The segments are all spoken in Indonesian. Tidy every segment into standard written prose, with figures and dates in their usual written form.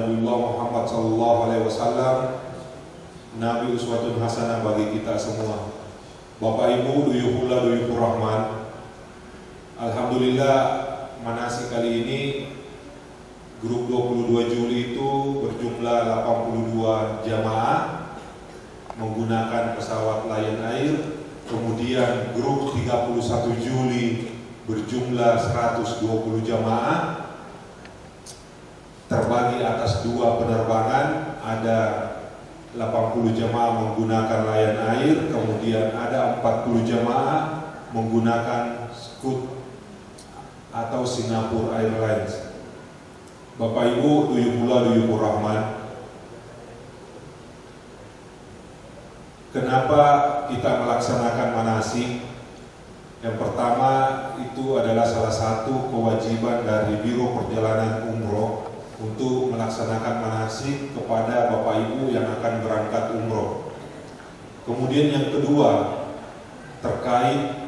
Nabiullah Muhammad sallallahu alaihi wasallam, Nabi uswatun hasanah bagi kita semua. Bapak Ibu duyuhullah duyuhur rahman, alhamdulillah manasik kali ini grup 22 Juli itu berjumlah 82 jamaah menggunakan pesawat Lion Air. Kemudian grup 31 Juli berjumlah 120 jamaah terbagi atas 2 penerbangan, ada 80 jamaah menggunakan Lion Air, kemudian ada 40 jamaah menggunakan Scoot atau Singapore Airlines. Bapak Ibu duyuhullah duyuhur rahman, kenapa kita melaksanakan manasik? Yang pertama itu adalah salah satu kewajiban dari Biro Perjalanan Umroh untuk melaksanakan manasik kepada Bapak Ibu yang akan berangkat umroh. Kemudian yang kedua terkait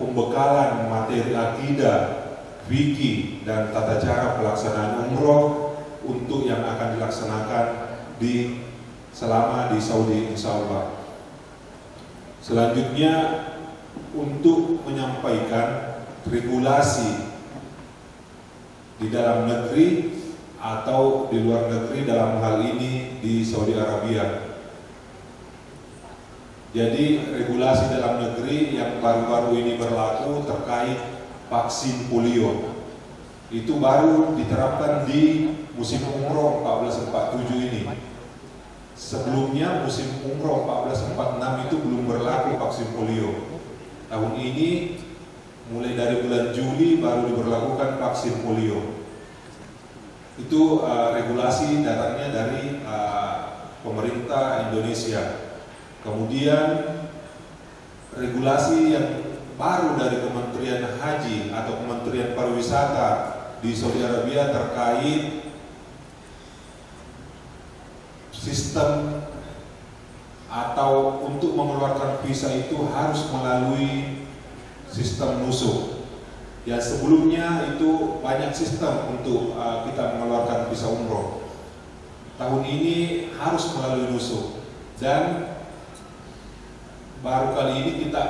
pembekalan materi akidah, fikih dan tata cara pelaksanaan umroh untuk yang akan dilaksanakan selama di Saudi insya Allah. Selanjutnya untuk menyampaikan regulasi di dalam negeri atau di luar negeri, dalam hal ini di Saudi Arabia. Jadi regulasi dalam negeri yang baru-baru ini berlaku terkait vaksin polio itu baru diterapkan di musim umroh 1447 ini. Sebelumnya musim umroh 1446 itu belum berlaku vaksin polio. Tahun ini mulai dari bulan Juli baru diberlakukan vaksin polio. Itu regulasi datangnya dari pemerintah Indonesia. Kemudian regulasi yang baru dari Kementerian Haji atau Kementerian Pariwisata di Saudi Arabia terkait sistem atau untuk mengeluarkan visa itu harus melalui sistem nusuk. Ya sebelumnya itu banyak sistem untuk kita mengeluarkan visa umroh. Tahun ini harus melalui nusuk, dan baru kali ini kita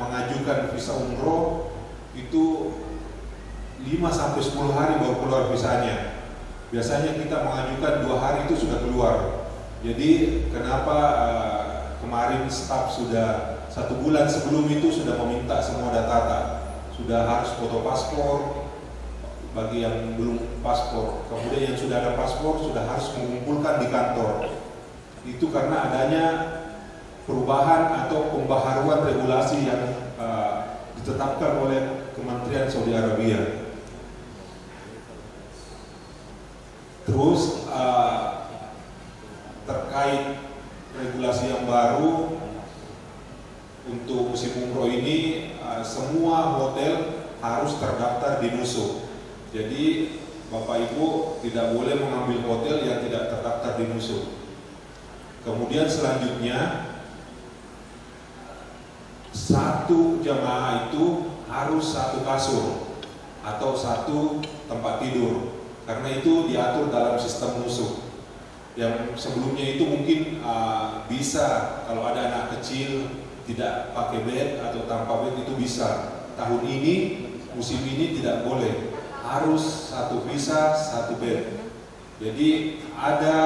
mengajukan visa umroh itu 5-10 hari baru keluar visanya. Biasanya kita mengajukan 2 hari itu sudah keluar. Jadi kenapa kemarin staf sudah 1 bulan sebelum itu sudah meminta semua data, sudah harus foto paspor bagi yang belum paspor, kemudian yang sudah ada paspor sudah harus mengumpulkan di kantor. Itu karena adanya perubahan atau pembaharuan regulasi yang ditetapkan oleh Kementerian Saudi Arabia. Terus terkait regulasi yang baru untuk musim umroh ini, semua hotel harus terdaftar di nusuk. Jadi Bapak Ibu tidak boleh mengambil hotel yang tidak terdaftar di nusuk. Kemudian selanjutnya, satu jamaah itu harus 1 kasur atau 1 tempat tidur, karena itu diatur dalam sistem nusuk. Yang sebelumnya itu mungkin bisa kalau ada anak kecil tidak pakai bed atau tanpa bed itu bisa. Tahun ini, musim ini tidak boleh, harus 1 visa 1 bed. Jadi ada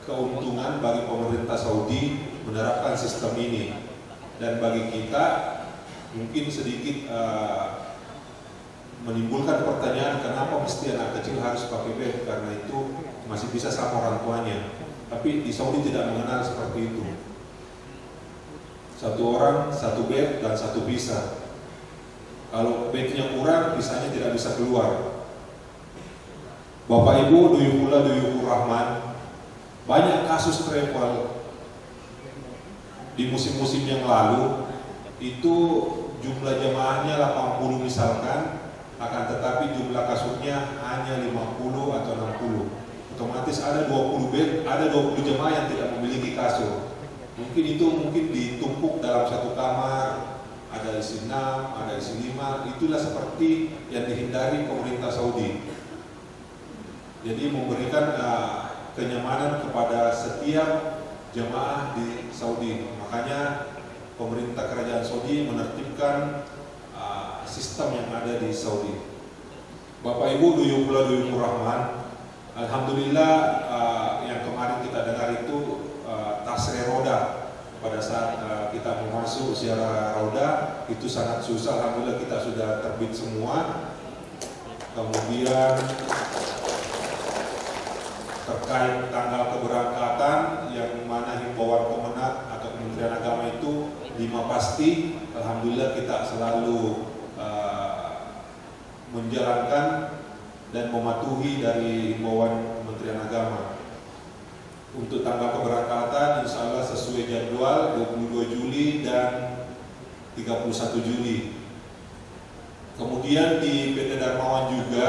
keuntungan bagi pemerintah Saudi menerapkan sistem ini, dan bagi kita mungkin sedikit menimbulkan pertanyaan kenapa mesti anak kecil harus pakai bed, karena itu masih bisa sama orang tuanya. Tapi di Saudi tidak mengenal seperti itu. 1 orang 1 bed dan 1 visa. Kalau bednya kurang, visanya tidak bisa keluar. Bapak Ibu duyuhullah duyuhur rahman, banyak kasus travel di musim-musim yang lalu itu jumlah jemaahnya 80 misalkan, akan tetapi jumlah kasusnya hanya 50 atau 60. Otomatis ada 20 bed, ada 20 jemaah yang tidak memiliki kasur. Mungkin itu ditumpuk dalam 1 kamar, ada isi 6, ada isi 5. Itulah seperti yang dihindari pemerintah Saudi. Jadi memberikan kenyamanan kepada setiap jemaah di Saudi. Makanya pemerintah kerajaan Saudi menertibkan sistem yang ada di Saudi. Bapak Ibu duyuhur rahman, alhamdulillah yang kemarin kita dengar itu tasre roda pada saat kita mau masuk ziarah roda itu sangat susah. Alhamdulillah kita sudah terbit semua. Kemudian terkait tanggal keberangkatan yang mana himbauan Kemenak atau Kementerian Agama itu 5 pasti, alhamdulillah kita selalu menjalankan dan mematuhi dari himbauan Kementerian Agama. Untuk tanggal keberangkatan insya Allah sesuai jadwal 22 Juli dan 31 Juli. Kemudian di PT Darmawan juga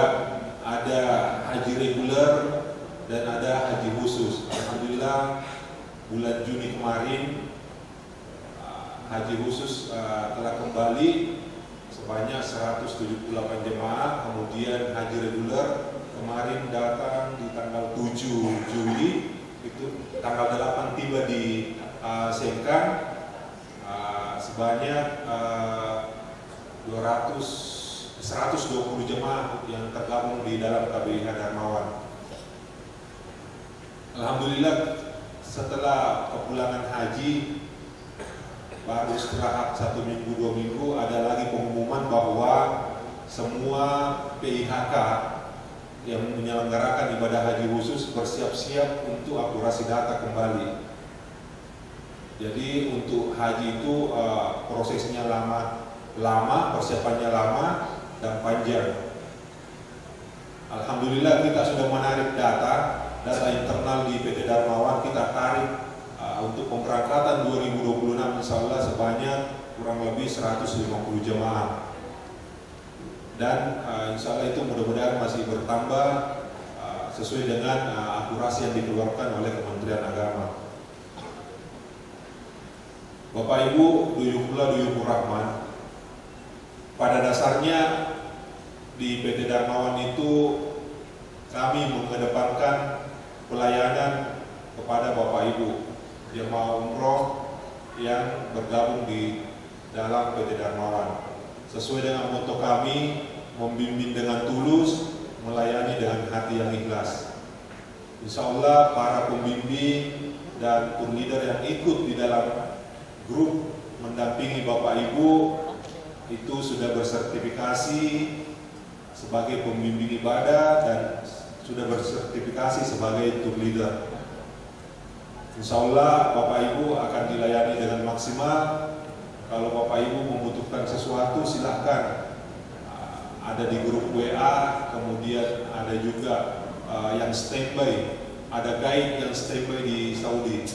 ada haji reguler dan ada haji khusus. Alhamdulillah bulan Juni kemarin haji khusus telah kembali sebanyak 178 jemaah. Kemudian haji reguler kemarin datang di tanggal 7 Juli, itu tanggal 8 tiba di Sengkang, sebanyak 120 jemaah yang tergabung di dalam KBIH Darmawan. Alhamdulillah setelah kepulangan haji baru istirahat 1 minggu 2 minggu ada lagi pengumuman bahwa semua PIHK yang menyelenggarakan ibadah haji khusus bersiap-siap untuk akurasi data kembali. Jadi untuk haji itu prosesnya lama, persiapannya lama dan panjang. Alhamdulillah kita sudah menarik data internal di PT Darmawan, kita tarik untuk pemberangkatan 2026 insya Allah sebanyak kurang lebih 150 jemaah. Dan insya Allah itu mudah-mudahan masih bertambah sesuai dengan akurasi yang dikeluarkan oleh Kementerian Agama. Bapak Ibu duyuhur rahman, pada dasarnya di PT Darmawan itu kami mengedepankan pelayanan kepada Bapak Ibu jemaah umroh yang bergabung di dalam PT Darmawan. Sesuai dengan motto kami, membimbing dengan tulus, melayani dengan hati yang ikhlas. Insya Allah para pembimbing dan tour leader yang ikut di dalam grup mendampingi Bapak Ibu itu sudah bersertifikasi sebagai pembimbing ibadah dan sudah bersertifikasi sebagai tour leader. Insya Allah Bapak Ibu akan dilayani dengan maksimal. Kalau Bapak Ibu membutuhkan sesuatu silahkan, ada di grup WA, kemudian ada juga yang standby, ada guide yang standby di Saudi.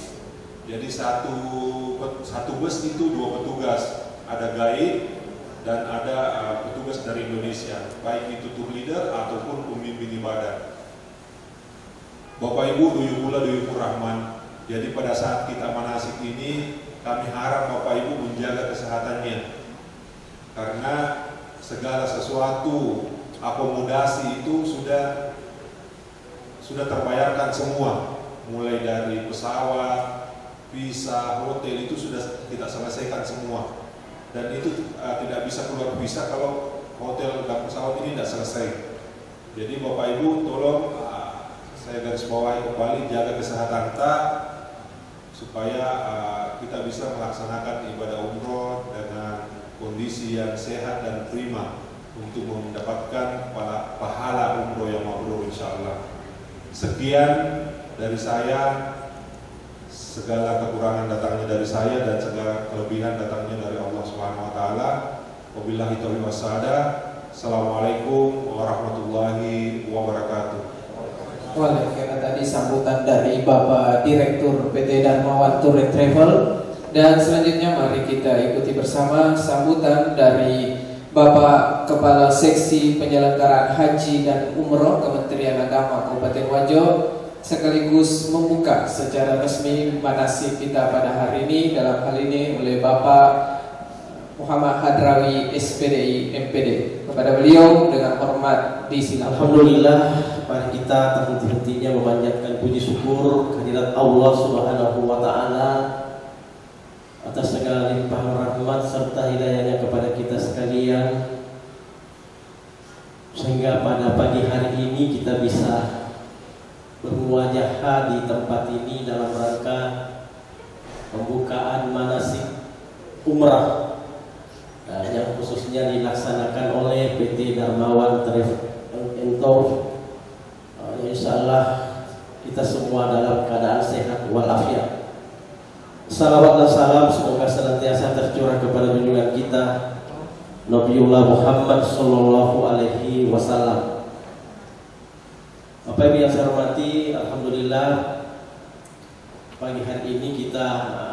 Jadi satu bus itu 2 petugas, ada guide dan ada petugas dari Indonesia, baik itu tour leader ataupun pembimbing ibadah. Bapak Ibu duyuhur rahman, jadi pada saat kita manasik ini kami harap Bapak Ibu menjaga kesehatannya, karena segala sesuatu akomodasi itu sudah terbayarkan semua, mulai dari pesawat, visa, hotel itu sudah kita selesaikan semua, dan itu tidak bisa keluar visa kalau hotel dan pesawat ini tidak selesai. Jadi Bapak Ibu tolong saya garis bawahi kembali, jaga kesehatan kita supaya kita bisa melaksanakan ibadah umroh dengan kondisi yang sehat dan prima untuk mendapatkan pahala umroh yang mabrur insyaallah. Sekian dari saya, segala kekurangan datangnya dari saya dan segala kelebihan datangnya dari Allah Subhanahu wa taala. Wabillahi taufiq wassalam. Assalamualaikum warahmatullahi wabarakatuh. Waalaikumsalam. Tadi sambutan dari Bapak Direktur PT Darmawan Tour and Travel, dan selanjutnya mari kita ikuti bersama sambutan dari Bapak Kepala Seksi Penyelenggaraan Haji dan Umroh Kementerian Agama Kabupaten Wajo, sekaligus membuka secara resmi manasik kita pada hari ini, dalam hal ini oleh Bapak Muhammad Hadrawi SPDI MPD. Kepada beliau dengan hormat disilakan. Alhamdulillah, mari kita kita tak henti-hentinya memanjatkan puji syukur kehadirat Allah Subhanahu wa Ta'ala atas segala limpahan rahmat serta hidayahnya kepada kita sekalian, sehingga pada pagi hari ini kita bisa bermuajahah di tempat ini dalam rangka pembukaan manasik umrah yang khususnya dilaksanakan oleh PT Darmawan Travel and Tour. Insyaallah kita semua dalam keadaan sehat walafiat. Salawat dan salam semoga senantiasa tercurah kepada junjungan kita Nabiullah Muhammad sallallahu alaihi wasallam. Bapak Ibu yang saya hormati, alhamdulillah pagi hari ini kita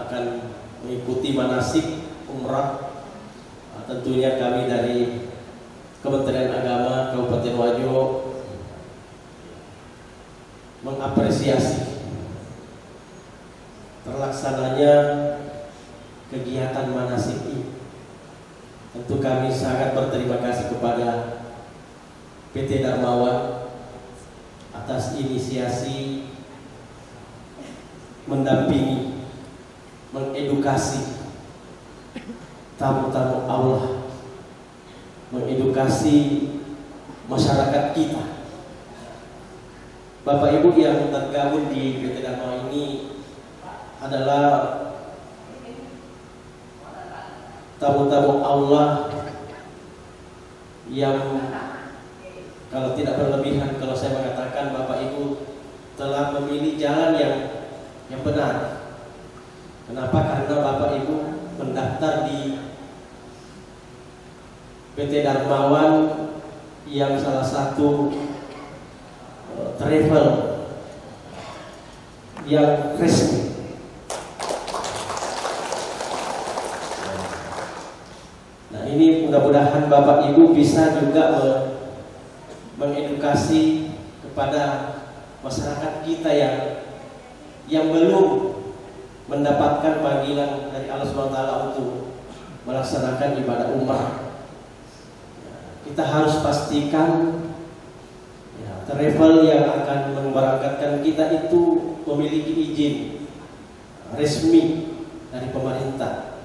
akan mengikuti manasik umrah. Tentunya kami dari Kementerian Agama Kabupaten Wajo mengapresiasi terlaksananya kegiatan manasik ini. Tentu kami sangat berterima kasih kepada PT Darmawan atas inisiasi mendampingi, mengedukasi tamu-tamu Allah, mengedukasi masyarakat kita. Bapak Ibu yang tergabung di PT Darmawan ini adalah tamu-tamu Allah yang kalau tidak berlebihan, kalau saya mengatakan Bapak Ibu telah memilih jalan yang benar. Kenapa? Karena Bapak Ibu mendaftar di PT Darmawan yang salah satu travel yang resmi. Nah, ini mudah-mudahan Bapak Ibu bisa juga mengedukasi kepada masyarakat kita yang belum mendapatkan panggilan dari Allah SWT untuk melaksanakan ibadah umrah. Kita harus pastikan travel yang akan memberangkatkan kita itu memiliki izin resmi dari pemerintah.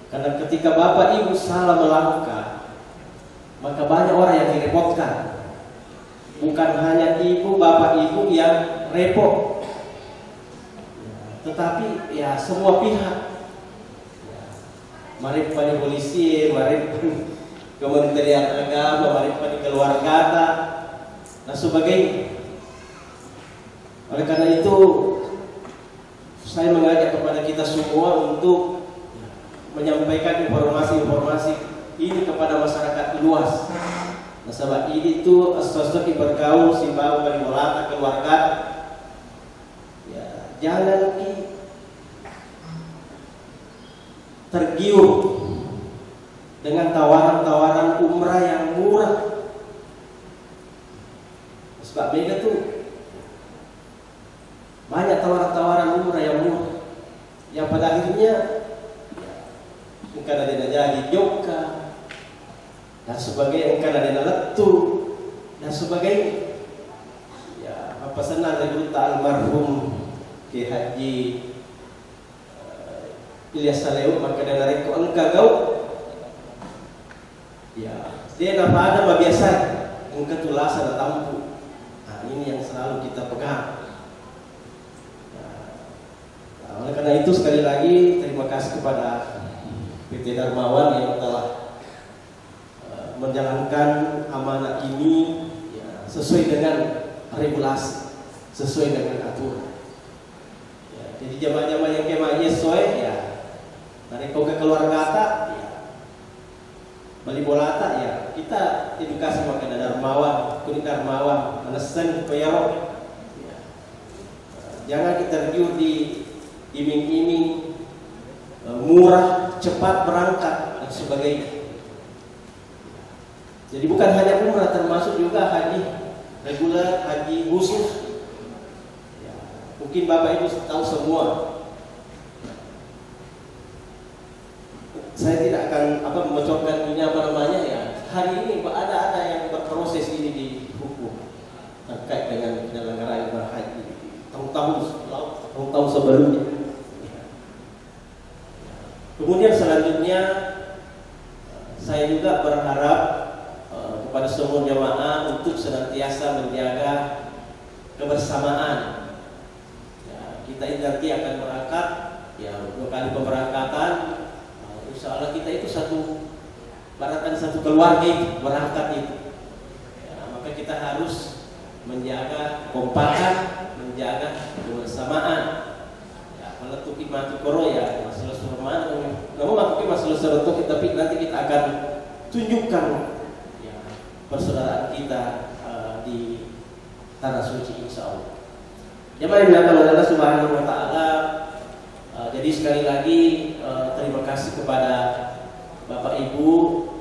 Karena ketika Bapak Ibu salah melangkah, maka banyak orang yang direpotkan. Bukan hanya ibu, bapak ibu yang repot, tetapi ya semua pihak. Mari pada polisi, mari Kementerian Agama, mari pada keluarga dan sebagainya. Oleh karena itu, saya mengajak kepada kita semua untuk menyampaikan informasi-informasi ini kepada masyarakat luas. Nah, sebab ini itu sosok bergaul simbau bagi molata keluarga. Ya, jangan tergiur dengan tawaran-tawaran umrah yang murah. Sebab beda tuh banyak tawaran-tawaran umrah yang murah, yang pada akhirnya kadang ada jadi joka dan sebagainya, kadang ada letu dan sebagainya. Ya, apa senang dari almarhum Ki Haji Ilyas Saleu maka dari ko engka gau. Ya, dia apa ada mah biasa engka tulasan tampu. Nah, ini yang selalu kita pegang. Oleh karena itu sekali lagi terima kasih kepada PT Darmawan yang telah menjalankan amanah ini ya, sesuai dengan regulasi, sesuai dengan aturan. Ya, jadi jamaah-jamaah yang kemahnya sesuai ya dari kau ke keluarga ya bali bolata ya kita edukasi makanya Darmawan, kuning Darmawan, anasen peyaro. Ya. Jangan kita tergiur di iming-iming murah, cepat berangkat dan sebagainya. Jadi bukan hanya umrah, termasuk juga haji reguler, haji khusus. Ya, mungkin Bapak Ibu tahu semua. Saya tidak akan membocorkan ini apa namanya ya. Hari ini ada yang berproses ini di hukum terkait dengan kebersamaan. Ya, kita ini nanti akan berangkat, ya 2 kali pemberangkatan. Insya Allah kita itu satu keluarga itu, berangkat itu. Ya, maka kita harus menjaga kompakan, menjaga kebersamaan. Ya, kalau tuh matu koro ya masalah surman, namun matu masalah serotok, tapi nanti kita akan tunjukkan ya, persaudaraan kita di tanah suci insya Allah. Jemaah yang dimuliakan oleh Allah Subhanahu Wa Taala. Jadi sekali lagi terima kasih kepada Bapak Ibu,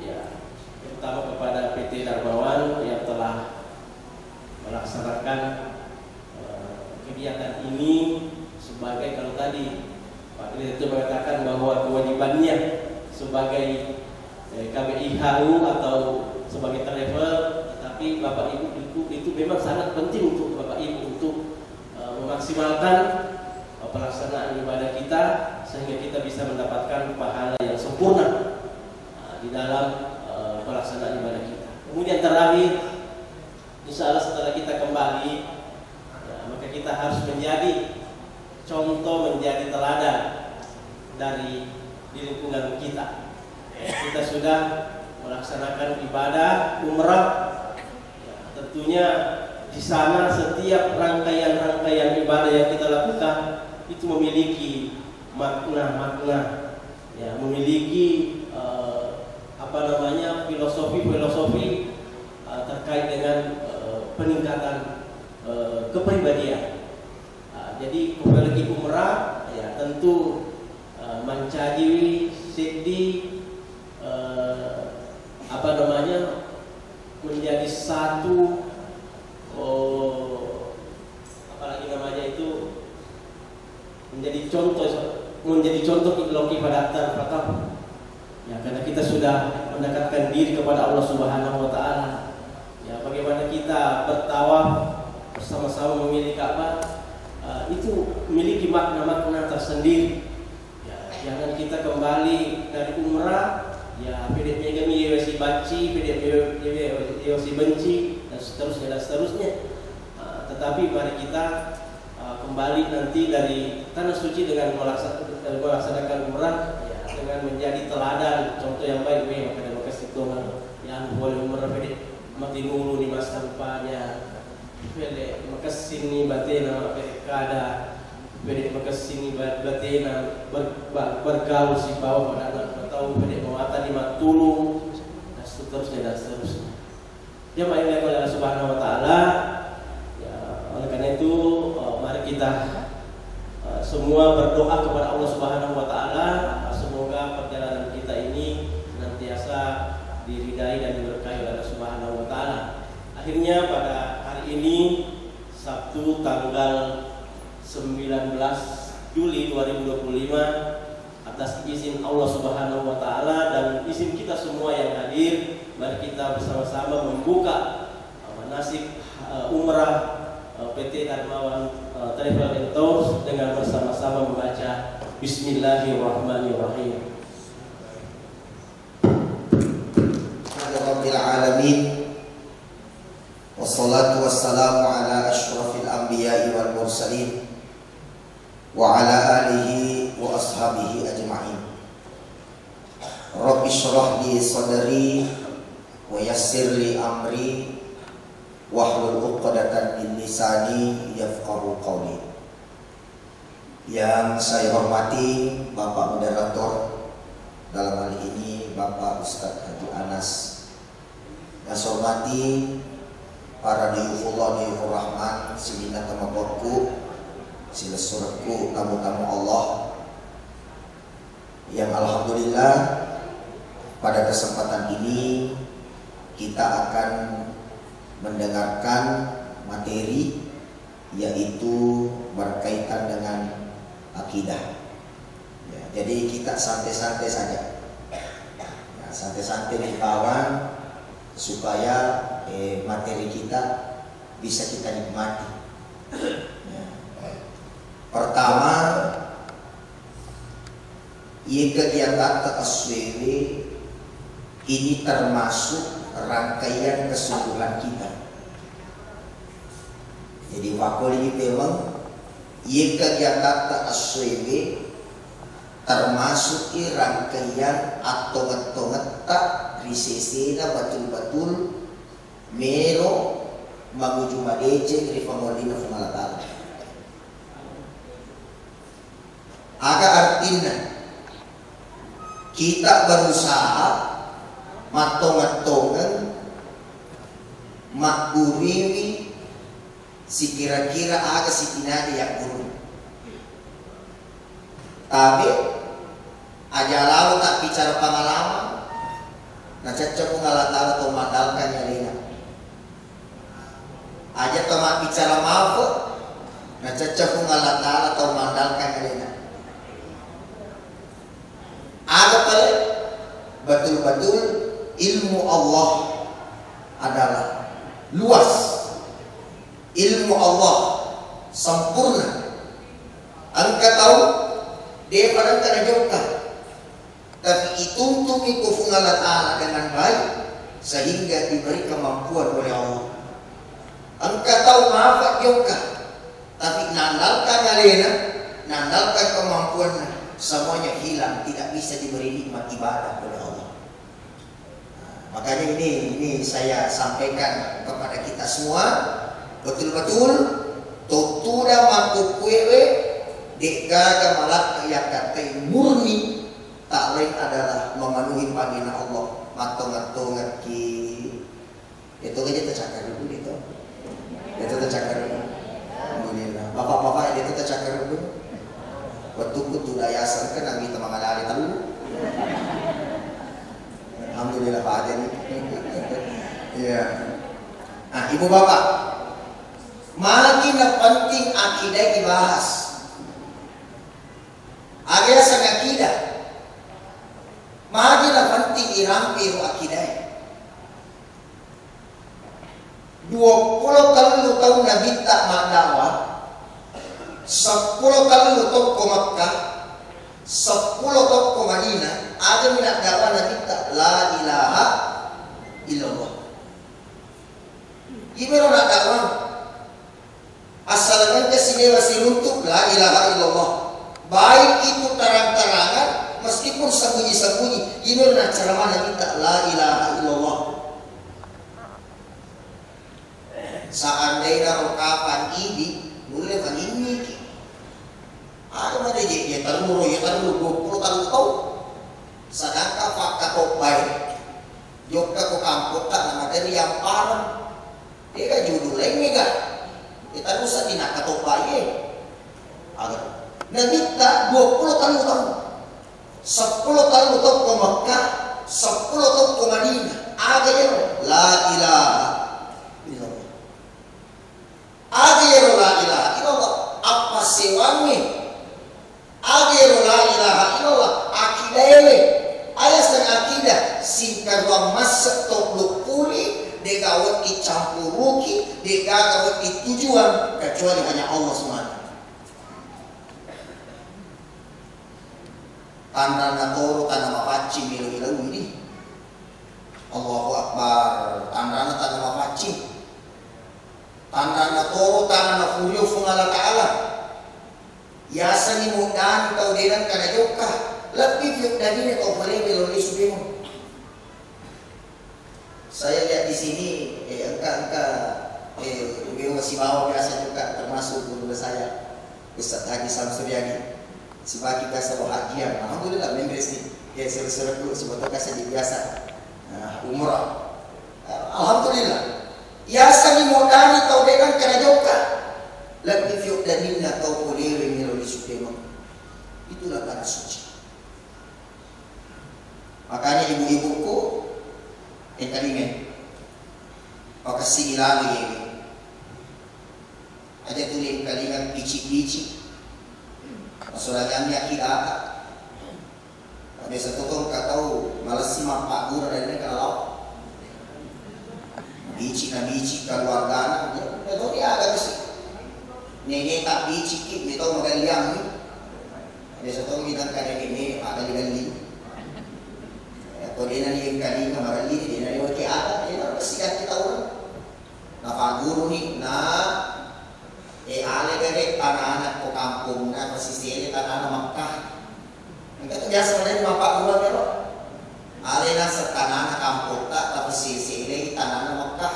ya, terutama kepada PT Darmawan yang telah melaksanakan kegiatan ini sebagai, kalau tadi Pak Direktur mengatakan bahwa kewajibannya sebagai KBIHU atau sebagai travel, tetapi Bapak Ibu itu memang sangat penting untuk Bapak Ibu untuk memaksimalkan pelaksanaan ibadah kita sehingga kita bisa mendapatkan pahala yang sempurna di dalam pelaksanaan ibadah kita. Kemudian terakhir, insya Allah setelah kita kembali, ya, maka kita harus menjadi contoh, menjadi teladan di lingkungan kita. Kita sudah melaksanakan ibadah umrah, ya, tentunya di sana setiap rangkaian ibadah yang kita lakukan itu memiliki makna, ya, memiliki filosofi terkait dengan peningkatan kepribadian. Jadi apalagi umrah, ya tentu mencaji sedih menjadi satu, menjadi contoh loki pada aktar. Ya, karena kita sudah mendekatkan diri kepada Allah Subhanahu Wa Taala. Ya, bagaimana kita bertawaf bersama-sama memilih Ka'bah, itu memiliki makna-makna tersendiri. Ya, jangan kita kembali dari umrah, ya PDP kami si baci, PDP si benci dan seterusnya. Tetapi mari kita kembali nanti dari tanah suci dengan melaksanakan umrah, ya, dengan menjadi teladan, contoh yang baik. Maka dalam kasih Tuhan yang boleh umrah PDP mati dulu di masa depannya. Maka sini batena kada bede maka sini batena bergaul si bawah pada anak tahu bede mawata di matulu dan seterusnya. Jemaah yang oleh Allah Subhanahu Wa Taala, ya, oleh karena itu mari kita semua berdoa kepada Allah Subhanahu Wa Taala, semoga perjalanan kita ini senantiasa diridai dan diberkahi oleh Allah Subhanahu Wa Taala. Akhirnya pada hari ini Sabtu tanggal 19 Juli 2025, atas izin Allah Subhanahu Wa Taala dan izin kita semua yang hadir, mari kita bersama-sama membuka manasik umrah PT Darmawan Travel and Tours dengan bersama-sama membaca Bismillahirrahmanirrahim. Rabbil alamin. Wassalatu wassalamu ala asyrafil anbiya'i wal mursalin wa ala alihi wa ashabihi ajma'in. Rabbi shrah li sadri wa yassir li amri wahlul 'uqdatam min lisani yafqahu qawli. Yang saya hormati Bapak Moderator, dalam hal ini Bapak Ustadz Haji Anas. Yang saya hormati para diyufullah diyufur rahman, simina tamaborku, silasurku, tamu-tamu Allah, yang alhamdulillah pada kesempatan ini kita akan mendengarkan materi yaitu berkaitan dengan akidah. Ya, jadi kita santai-santai saja, ya, santai-santai di bawah supaya materi kita bisa kita nikmati. Ya. Pertama, kegiatan TASWW ini termasuk rangkaian kesungguhan kita. Jadi wakil ini memang ia kegiatan aswebe termasuk rangkaian atau ngetok risesena betul-betul mero maguju madece rifamolina fumalatala. Agak artinya kita berusaha matong-matongan makuriwi si kira-kira agak si tinada yang guru. Tapi aja lalu tak bicara pengalaman, nah cocok mengalatala atau mandalkan nyalina. Aja tomat bicara maaf, nah cocok mengalatala atau mandalkan nyalina. Ada pale betul-betul ilmu Allah adalah luas, ilmu Allah sempurna. Angka tahu dia pada kana jauhkan, tapi dituntut ikut Allah Ta'ala dengan baik sehingga diberi kemampuan oleh Allah. Angka tahu maaf jauhkan, tapi nandalkan alena, nandalkan kemampuannya, semuanya hilang, tidak bisa diberi nikmat ibadah oleh Allah. Makanya ini saya sampaikan kepada kita semua, betul-betul totuda maku kuewe dekaga malak yang kata murni tak lain adalah memenuhi panggilan Allah. Matong-matong ki itu aja tercakar dulu gitu. Itu tercakar dulu. Alhamdulillah. Bapak-bapak itu tercakar dulu. Waktu kutu dayasan kan nang kita mengalami tahu. Alhamdulillah Pak Ade nih. Iya. Nah, Ibu Bapak, makin penting akidah dibahas. Agak sang akidah. Makin penting dirampi akidah. 20 tahun Nabi tak mendakwah, 10 tahun ke Makkah, 10 tahun ke Madinah, ada minat dakwah Nabi tak la ilaha illallah. Gimana nak dakwah? Asalkan kesini masih untuk la ilaha illallah. Baik itu terang-terangan, meskipun sembunyi-sembunyi, gimana nak ceramah Nabi tak la ilaha illallah. Seandainya rokapan ini, boleh kan ini. Ada mana dia terlalu 20 tahun. Sedangkan fakta kok baik. Jogja kok kampung tak nama dari yang parah. Dia kan judul lainnya kan. Kita usah dinak atau baik. Agar Nabi tak 20 tahun. 10 tahun ke Mekah, 10 tahun ke Madinah. Ada yang la ilaha illallah. Ada yang la ilaha illallah. Apa sewanya? Ada la ilaha illallah. Akidah ini. Ayah sang akidah. Singkat ruang masak topluk puli. Degawat dicampuruki. Degawat ditujuan. Kecuali hanya Allah SWT. Tanda natoro, tanda mapaci, milu-milu ini. Allahu Akbar. Tanda mapaci. Tanda natoro, tanda nafurio fungala ta'ala. Yasa ni mudan tau dinan kana jokah. Lebih fiuk dari ni tau boleh meloli subemu. Saya lihat di sini angka Ubeo Sibawa biasa juga termasuk guru saya Ustaz Haji Samsuryadi. Sebagai biasa bahagia. Alhamdulillah members ni. Ya seru-seru dulu sebab kasih di biasa. Umrah. Alhamdulillah. Yasa ni mudan tau dinan kana jokah. Lebih fiuk dari ni tau boleh meloli subemu. Itulah tanah suci. Makanya ibu-ibuku kalingan kasih ilawi ini aja tulis kalingan pici-pici masalahnya akidah ada satu orang kata malas simak pak guru dari ini kalau bici na bici keluarga itu dia agak sih nenek tak bici kita tahu magaliang ni ada satu orang bilang kada ini ada digali. Kalau dia nanti yang kali kemarin dia nanti waktu ada, dia pasti kita orang. Nah, Pak Guru ni, sini tanah Makkah. Enggak tuh biasa dari bapak dua kilo. Alena setanah kampung tak tapi sini tanah Makkah.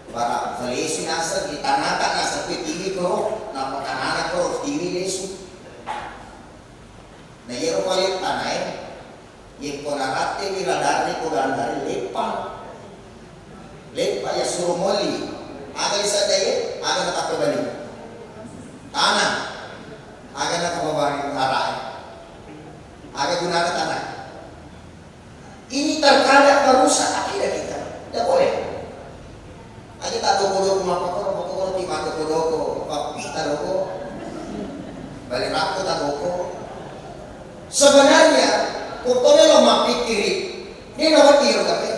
Para Malaysia nasa di tanah tak nasa TV ko, nama tanah ko TV lesu. Nah yero palit tanah yang ko narate ni radar ko gandari lepa ya suruh moli. Aga isa daya, aga na takabalik. Tanah, aga na kababang harai. Aga gunakan tanah. Ini terkadang merusak akidah kita. Tidak boleh. Aja tak doko-doko mapakoro, di mata doko, papi tak doko, balik aku tak doko. Sebenarnya, kutone lo mapi kiri, ini nomor kiri tapi.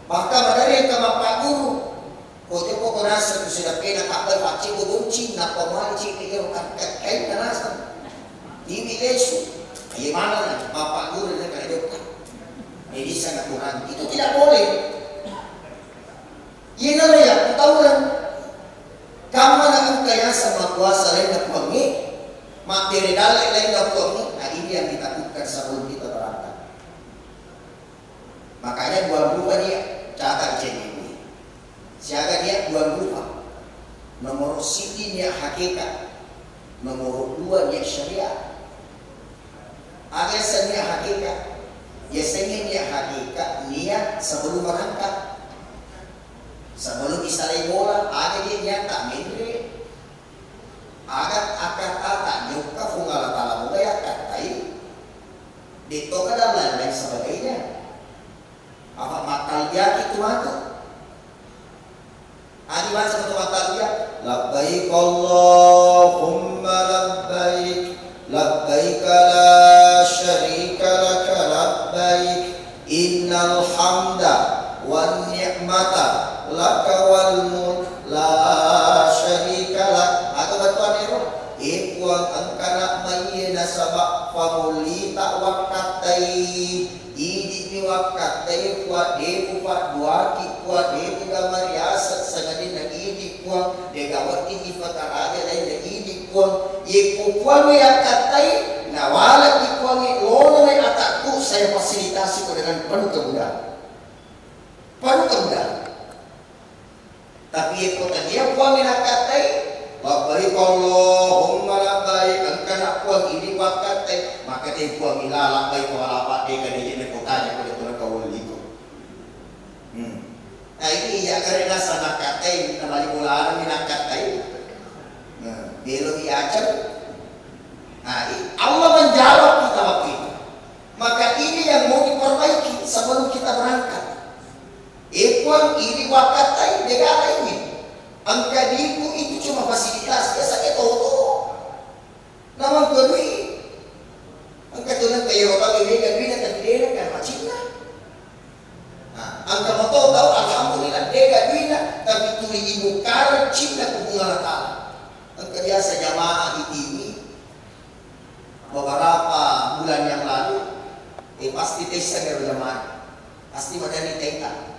Bahkan dari kemapak guru, kote poko nasa tu sudah pena kapal paci bodonci, napa manci kiri kan kain nasa, tibi lesu, gimana lah, mapak guru dengan kehidupan. Ini sangat kurang. Itu tidak boleh. Ini ya, tahu kan? Kamu nak kaya sama kuasa lain nak puangi, materi dalek lain nak puangi. Nah ini yang ditakutkan sebelum kita berangkat. Makanya dua berupa dia catat ini. Siaga dia dua berupa. Nomor siti dia hakikat, nomor dua dia syariat. Agasan dia hakikat. Biasanya dia hakikat niat sebelum berangkat. Sebelum disalai bola, ada dia nyata mendre. Agat akad tak nyuka fungala tala muda ya katai. Dito ka dalam lain sebagainya. Apa matal dia itu matu. Adi baca satu matal dia. Labbaik Allahumma labbaik, labbaik la syarika laka labbaik, innal hamda wan ni'mata laka wal mulk la syarika lak. Atau batuan itu ikuang angkana mayina sabak famuli tak wakatai idi ni wakatai kuat deku pat duaki kuat deku gamar yasat sangadin na idi kuang degawat ini fataraja lain na idi kuang iku kuang wakatai nawala ikuang lono na atakku saya fasilitasi ko dengan penuh kemudahan. Tapi iko tanya puang inakatai, labbaik Allahumma labbaik, angkana puang ini wakatai, maka dia puang ilalak baik walapak dia kada jadi kotanya pada tuan kawal iko. Nah ini ya karena sana katai nama libulan inakatai. Nah, dia lebih acap. Nah, Allah menjawab kita waktu itu. Maka ini yang mau diperbaiki sebelum kita berangkat. Ikuan ini wakatai negara ini. Angka diku itu cuma fasilitas biasanya toto. Namun kedui. Angka tunan kayak orang ini gabina tapi dia kan macamnya. Nah, angka motor tahu alhamdulillah dia gabina tapi tuli ibu kar cinta hubungan Allah. Angka biasa jamaah ini beberapa bulan yang lalu pasti tes dari jamaah. Pasti madani teka.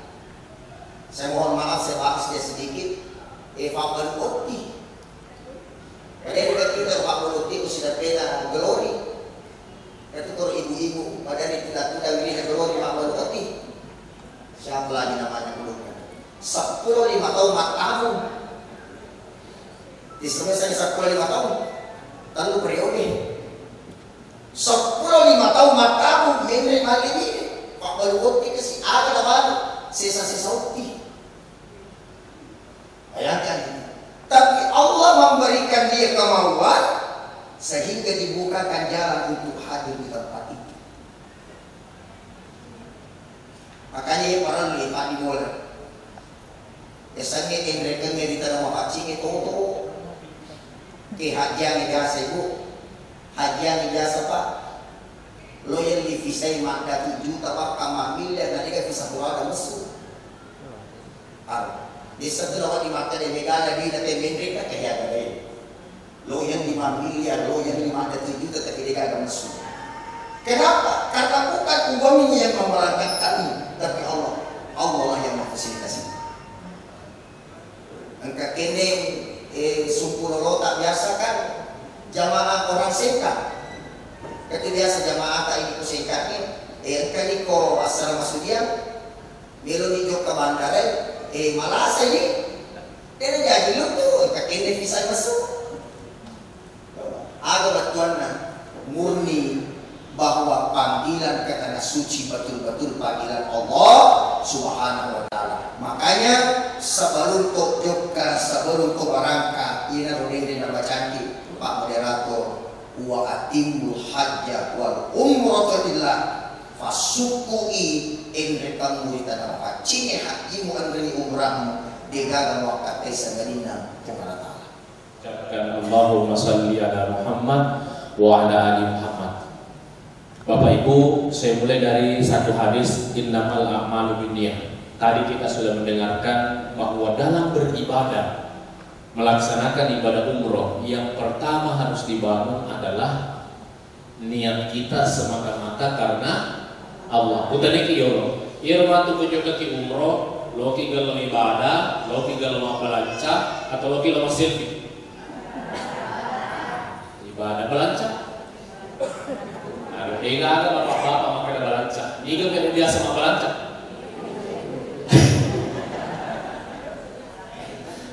Saya mohon maaf saya bahas dia sedikit. Fakal Uti. Padahal kita Fakal Uti sudah pernah glory. Itu kalau ibu-ibu padahal tidak ini glory Fakal Uti. Siapa lagi namanya belum? 10-5 tahun matamu. Di sana saya 10-5 tahun. Lalu periode 10-5 tahun matamu menerima hal ini. Fakal Uti kasih ada baru sisa-sisa uti. Bayangkan. Tapi Allah memberikan dia kemauan sehingga dibukakan jalan untuk hadir di tempat itu. Makanya para lipat di bola. Biasanya mereka di tanah wafacing itu ke hajian biasa ibu, hajian biasa pak. Lo yang divisai makda 7 juta pak kamar miliar nanti kan bisa keluar musuh. Di satu lawan di mata dia megala di nanti mendrik tak kaya ada lo yang 5 miliar, lo yang 5 juta tapi dia agak musuh. Kenapa? Karena bukan uangnya yang memerangkap kami, tapi Allah lah yang memfasilitasi. Angka kene sumpul lo tak biasa kan jamaah orang sekat. Kata biasa jamaah tak ini ko sekat ni. Kali ko asal masudia. Meron ni jo ka bandara. Malas ini. Kena jadi lu tuh kakek visa masuk. Ada batuan murni bahwa panggilan ke tanah suci betul-betul panggilan Allah Subhanahu wa taala. Makanya sebelum joka sebelum barangka ina rodene nama cantik Pak Moderator wa atimul hajja wal umrata lillah fasukui endre kamu tanah pacine hajimu andani umrahmu degaga waktu sangadina kepada taala. Ucapkan Allahumma salli ala Muhammad wa ala ali Muhammad. Bapak Ibu, saya mulai dari satu hadis innamal a'malu binniyah. Tadi kita sudah mendengarkan bahwa dalam beribadah, melaksanakan ibadah umroh, yang pertama harus dibangun adalah niat kita semata-mata karena Allah. Bukan iki yo. Irma tu kunjung ke umroh, lo ki galo ibadah, lo ki galo balanca, atau lo ki galo selfie. Ibadah balanca. Ada ada bapak-bapak makan balanca. Ini kan biasa makan balanca.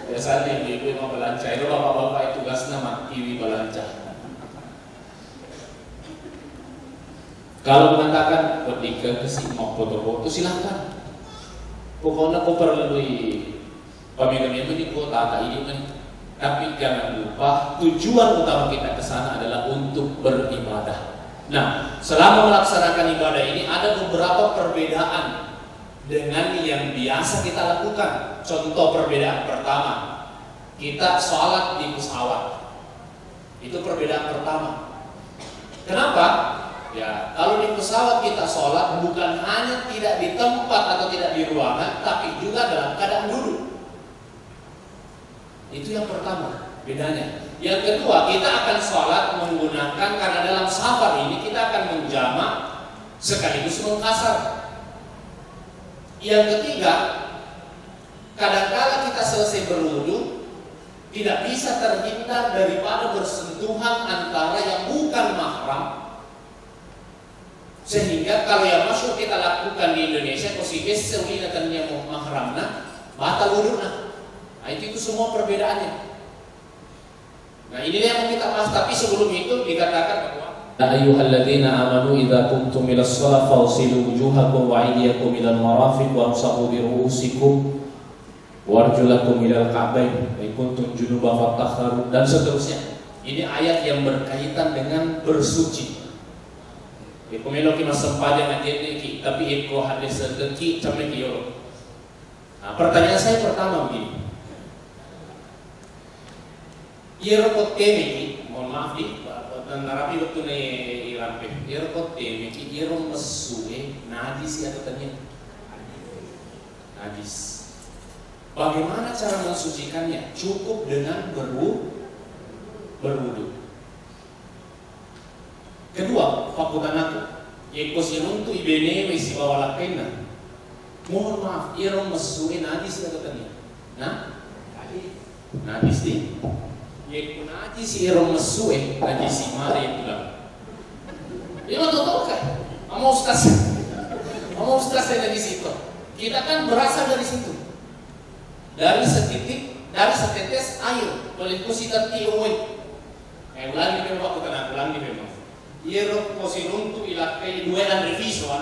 Biasanya ibu mau balanca, itu bapak-bapak itu tugasnya mati balanca. Kalau mengatakan ketika kesini mau foto-foto silahkan. Pokoknya kau perlu pemikiran ini kota ini kan. Tapi jangan lupa tujuan utama kita ke sana adalah untuk beribadah. Nah, selama melaksanakan ibadah ini ada beberapa perbedaan dengan yang biasa kita lakukan. Contoh perbedaan pertama, kita sholat di pesawat. Itu perbedaan pertama. Kenapa? Ya, kalau di pesawat kita sholat bukan hanya tidak di tempat atau tidak di ruangan, tapi juga dalam keadaan duduk. Itu yang pertama bedanya. Yang kedua, kita akan sholat menggunakan, karena dalam safar ini kita akan menjamak sekaligus mengkasar. Yang ketiga, kadang-kala kita selesai berwudu tidak bisa terhindar daripada bersentuhan antara yang bukan mahram, sehingga kalau yang masuk kita lakukan di Indonesia posibes sewinatnya mahramna batal wuduna. Nah itu semua perbedaannya. Nah ini yang mau kita bahas, tapi sebelum itu dikatakan bahwa ya ayyuhalladzina amanu idza qumtum ilas shalah fawsilu wujuhakum wa aydiyakum ilal marafiq wamsahu bi ru'usikum warjulakum ilal ka'bayn wa kuntum junuban fatahharu dan seterusnya. Ini ayat yang berkaitan dengan bersuci. Pemelo ki masampaja ngajene ki tapi eko hadis sedeki sampai ki yo. Nah, pertanyaan saya pertama begini. Yerokot temeki, mohon maaf di narapi betul nih irampe. Yerokot temeki, yerong mesue najis atau tanya najis. Bagaimana cara mensucikannya? Cukup dengan berwudu. Kedua, fakutan aku. Yekos yang untuk ibene mesi bawa lakena. Mohon maaf, yerong mesue najis atau tanya. Nah, najis di. Yaitu najis irong mesue najis mare itu lah. Ini mau tahu kan? Mau ustaz najis itu. Kita kan berasal dari situ. Dari setetes air, pelikusi tertiuin. Ulangi memang aku tenang, ulangi memang. Irong kosiluntu ilakai dua andreviso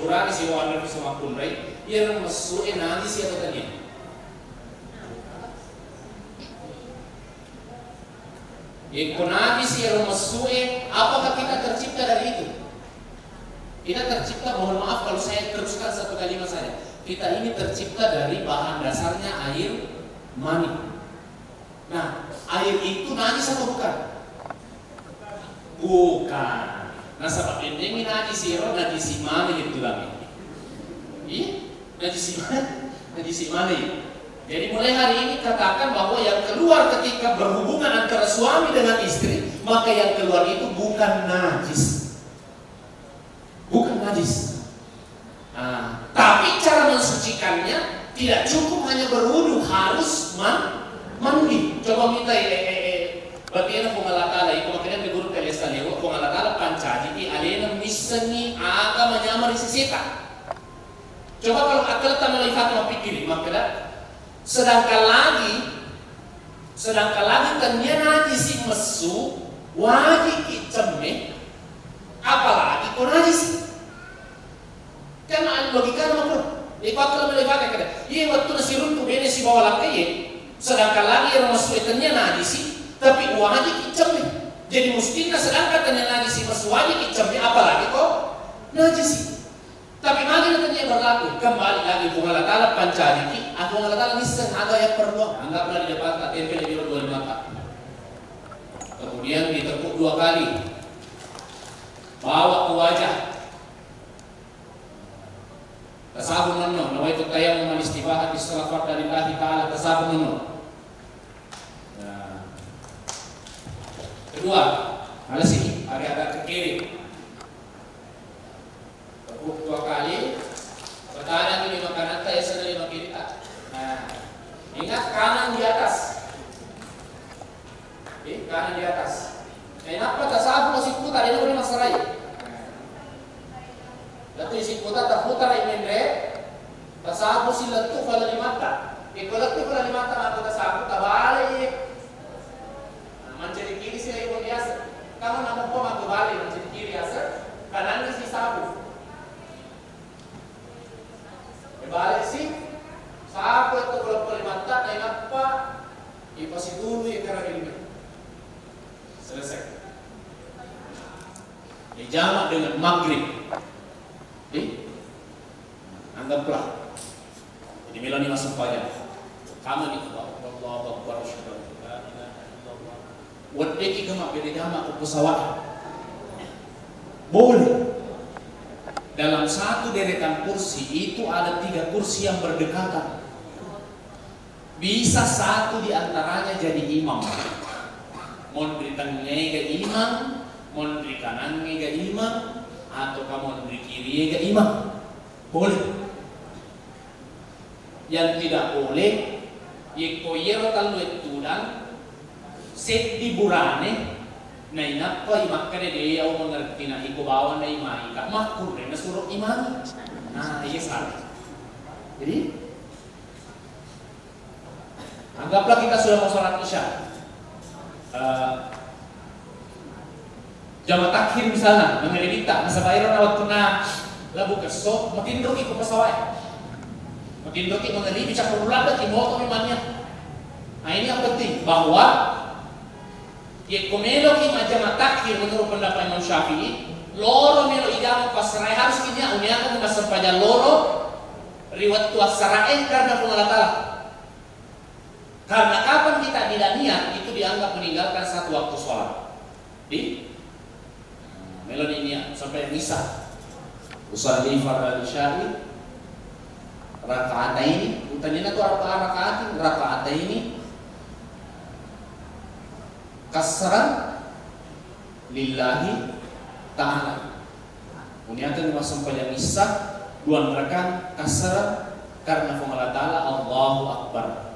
kurang si andreviso makun rai. Irong mesue najis atau tanya. Ikunadis yang mesue, apakah kita tercipta dari itu? Kita tercipta, mohon maaf kalau saya teruskan satu kalimat saja. Kita ini tercipta dari bahan dasarnya air mani. Nah, air itu najis atau bukan? Bukan. Nah, sebab ini najis siro, najis mani itu lagi. Iya, najis mani. Jadi mulai hari ini katakan bahwa yang keluar ketika berhubungan antara suami dengan istri, maka yang keluar itu bukan najis. Bukan najis. Nah, tapi cara mensucikannya tidak cukup hanya berwudu, harus mandi. Coba minta Berarti ana pengalatala itu makanya di guru telesa lewo pengalatala pancaji di alena misani aga menyamar sisita. Coba kalau akal tak melihat pikir makanya sedangkan lagi tanya najis mesu wajib icemme apalagi kau najis karena logika nama lipat kalau melihat kada iya waktu nasi runtuh bene si bawa lakai sedangkan lagi yang mesu tanya najis tapi wajib icemme jadi mestinya sedangkan tanya najis mesu wajib icemme apalagi kau najis. Tapi mari nanti berlaku kembali lagi pengalat Allah pancadiki atau pengalat Allah niscaya ada yang perlu anggaplah di depan tempel di biro 2 mata. Kemudian ditekuk 2 kali, bawa ke wajah. Tasabun nono, nawaitu tayammum al-istibahat bis-salat lillahi ta'ala tasabun nono. Nah. Kedua, ada sini agak ke kiri. 2 kali bertahan di 5 kanan saya sedang 5 kiri. Nah, ingat kanan di atas. Kanan di atas. Kenapa tasabu masih putar ini boleh masarai. Lalu isi putar terputar ini mendre. Tasabu si letup pada 5 mata. Kalau letup pada 5 mata maka tasabu terbalik. Mencari kiri sih yang biasa. Kamu nak mau maka balik mencari kiri asal. Kanan si sabu. Balik sih, sahabat itu kalau mata naik apa? Ipasi dulu ya karena ini selesai. Dijamak dengan maghrib. Anggaplah. Ini melani masuk pajak. Kamu ni Allahu Akbar syukur. Wadeki kama beda jamak ke pesawat. Boleh. Dalam satu deretan kursi itu ada 3 kursi yang berdekatan. Bisa satu di antaranya jadi imam. Mau di tengahnya ke imam, mau di kanannya ke imam, atau kamu di kiri ke imam. Boleh. Yang tidak boleh, yekoyero kalau itu dan set di burane. Nah inapa imakkane dia au mengerti na iko bawa na imai kak makur na suruh imam. Nah iya salah. Jadi anggaplah kita sudah mau sholat isya. Jamaah takhir misalnya mengelimita masa bayaran waktu na labu kesok makin rugi ko pasawai. Makin rugi mengelim bisa perulaga timoto memangnya. Nah ini yang penting bahwa Yekomelo ki majama takhir menurut pendapat Imam Syafi'i, loro melo idam pasrai harus kinya uniakan masuk pada loro riwayat tuasaraen karena pengalatala. Karena kapan kita tidak niat itu dianggap meninggalkan 1 waktu sholat. Di melo niat sampai misa. Usalli fardhu isya'i raka'ataini, utanya itu raka'atin raka'ataini kasran lillahi ta'ala. Uniakan masuk pada misa 2 rakaat kasran karena Allah Ta'ala. Allahu Akbar.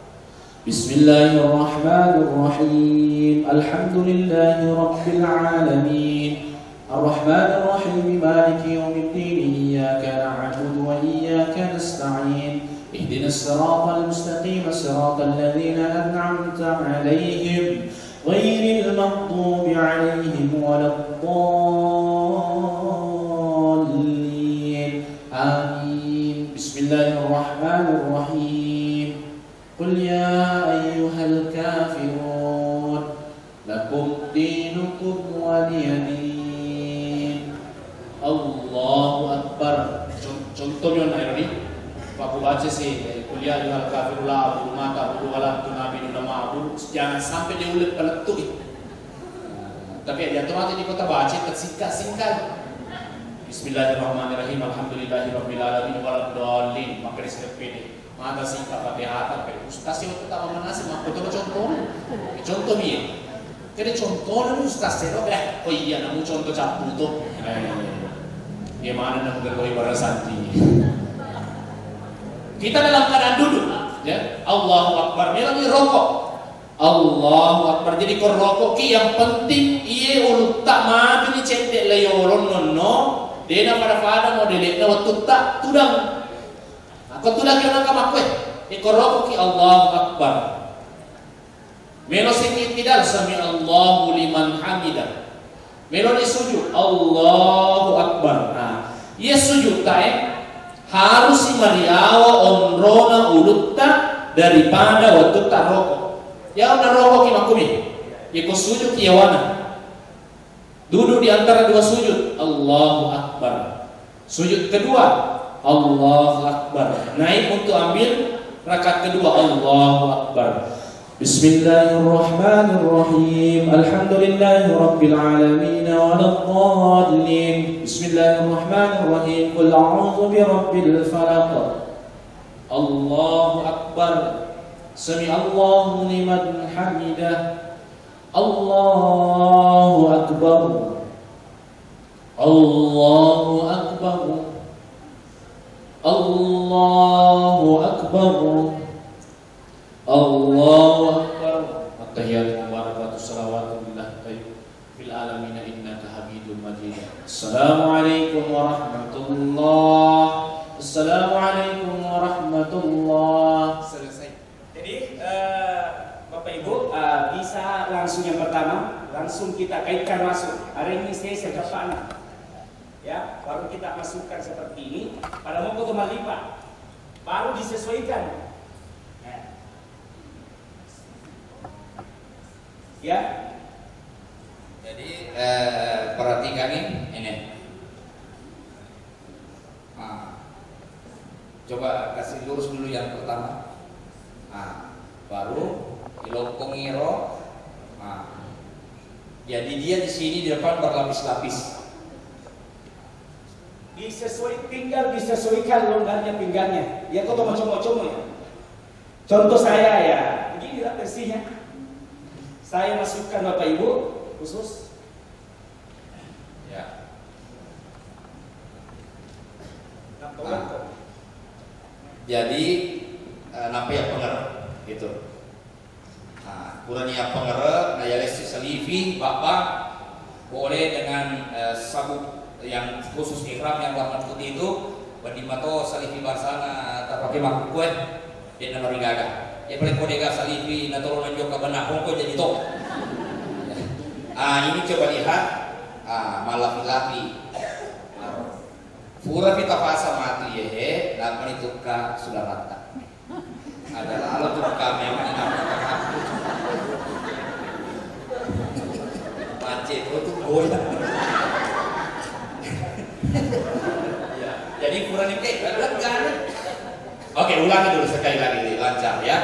Bismillahirrahmanirrahim. Alhamdulillahi rabbil alamin. Ar-Rahmanir Rahim. Maliki yaumiddin. Iyyaka na'budu wa iyyaka nasta'in. Ihdinas siratal mustaqim. Siratal ladzina an'amta 'alaihim ghairil maghdubi 'alaihim waladdallin. Amin. Bismillahirrahmanirrahim. Qul ya ayyuhal kafirun lakum dinukum waliyadin. Allahu Akbar. Contohnya ini aku baca sih kuliah ayyuhal kafirun la abudu ma ta'budu wa la tu'minu ma ma'bud. Jangan sampai dia ulet peletuk. Tapi dia otomatis di kota baca tersingkat-singkat. Bismillahirrahmanirrahim. Alhamdulillahirabbil alamin waladdallin. Maka disebut mata singkat Fatihah tapi ustaz yang pertama manasih mak betul contoh dia jadi contoh ustaz itu oh iya namu contoh cap butuh gimana namu gergoi barasanti kita dalam keadaan duduk ya Allahu Akbar melani rokok Allahu Akbar. Jadi koroko ki yang penting iye ulut tak maju ni cetek layoron nonno dena pada mau delek na waktu tak tudang. Aku tudang yang nak makwe. Koroko ki Allahu Akbar. Melo sikit tidak sami Allahu liman hamidah. Melo ni sujud Allahu Akbar. Nah, iye sujud tae harus si mariawa onrona ulut tak daripada waktu tak rokok. Ya udah rokok ki makumi. Iko sujud kiawana. Duduk di antara dua sujud. Allahu Akbar. Sujud kedua. Allahu Akbar. Naik untuk ambil rakaat kedua. Allahu Akbar. Bismillahirrahmanirrahim. Alhamdulillahi rabbil alamin waladdallin. Bismillahirrahmanirrahim. Qul a'udzu birabbil falaq. Allahu Akbar. Sami Allahu liman hamidah. Allahu Akbar. Allahu Akbar. Allahu Akbar. Allahu Akbar. At-tahiyyatu mubarakatuh salawatu lillah fil alamin innaka Hamidum Majid. Assalamualaikum warahmatullahi. Assalamualaikum warahmatullahi. Jadi Bapak Ibu bisa langsung yang pertama langsung kita kaitkan masuk. Hari ini saya sedang panas, ya baru kita masukkan seperti ini pada mongko teman lipat, baru disesuaikan, ya. Jadi perhatikan ini. Coba kasih lurus dulu yang pertama. Baru ilokongiro. Jadi dia di sini di depan berlapis-lapis. Tinggal disesuaikan longgarnya pinggangnya. Ya kau macam-macam ya. Contoh saya ya, beginilah versinya. Saya masukkan Bapak Ibu khusus. Ya. Jadi namanya pengerep gitu. Kurangnya pengerep, naya lesi selifi, bapak boleh dengan sabuk yang khusus ihram yang warna putih itu, berdimato selifi basana, tak pakai makhluk kuat, dia nama rigaga. Ya paling kodega selifi, natolong juga benak kongko jadi tok. Ini coba lihat, malapi-lapi. Pura kita fasa mati ya, lapan itu ka sudah rata. Ada lalu tuh kami yang menyenangkan macet itu goyang. Ya, jadi kurang ini kayak kan? Oke, ulangi dulu sekali lagi lancar ya.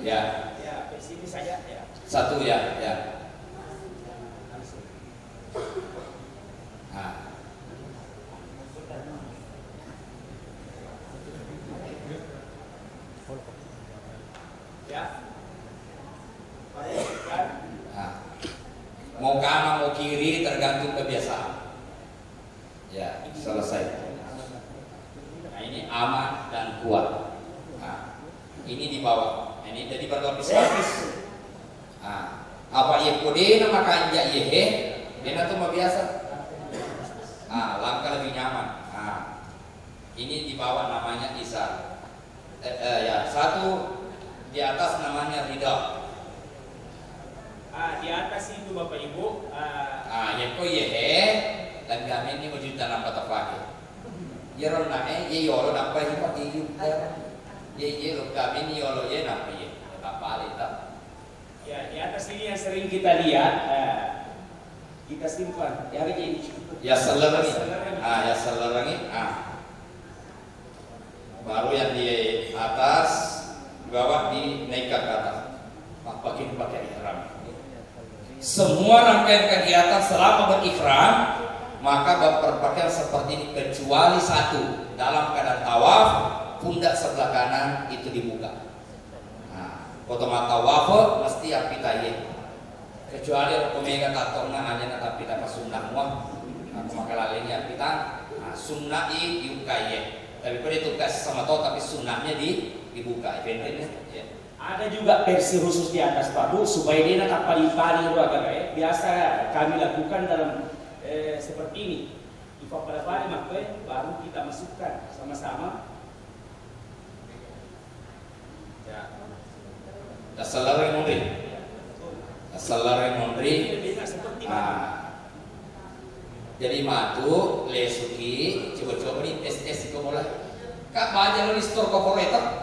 Ya. Ya, sini saja ya. Satu ya. Mau kanan mau kiri tergantung kebiasaan. Ya, selesai. Nah, ini aman dan kuat. Ini di bawah. Ini jadi berlapis-lapis. Apa ye kode nama kanja ye dia tuh mah biasa. Langkah lebih nyaman. Ini di bawah namanya isar. Ya, satu di atas namanya ridha. Di atas itu Bapak Ibu. Yang ko ye dan kami ini wujud dalam kata pakai. Ya ron nae ye yolo nampai ni pak ye lo kami ni yolo ye nampai ye apa alita. Ya, di atas ini yang sering kita lihat, kita simpan. Ya ini. Ya selerangi. Ya selerangi. Baru yang di atas, di bawah dinaikkan ke atas. Pakai ihram. Semua rangkaian kegiatan selama berihram maka berpakaian seperti ini kecuali satu, dalam keadaan tawaf pundak sebelah kanan itu dibuka. Foto mata tawaf mesti apitaye. Kecuali komega tatongna hanya tapi dapat sunnah muah. Aku maka lainnya apita sunnah dibuka ye. Tapi pada itu kasih sama tahu tapi sunnahnya dibuka. Bentennya. Ada juga versi khusus di atas bahu supaya dia nak pali-pali agak biasa kami lakukan dalam seperti ini. Ifa pada pali maka baru kita masukkan sama-sama. Ya. Asalare mondri. Asalare mondri. Jadi matu lesuki coba-coba nih tes itu mulai. Kak baca lo di store corporate.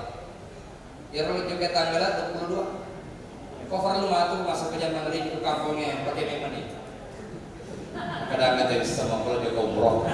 Ya kalau juga tanggal 22 cover lu matu masuk ke zaman hari itu kampungnya pakai memang nih kadang-kadang bisa mau kalau dia umroh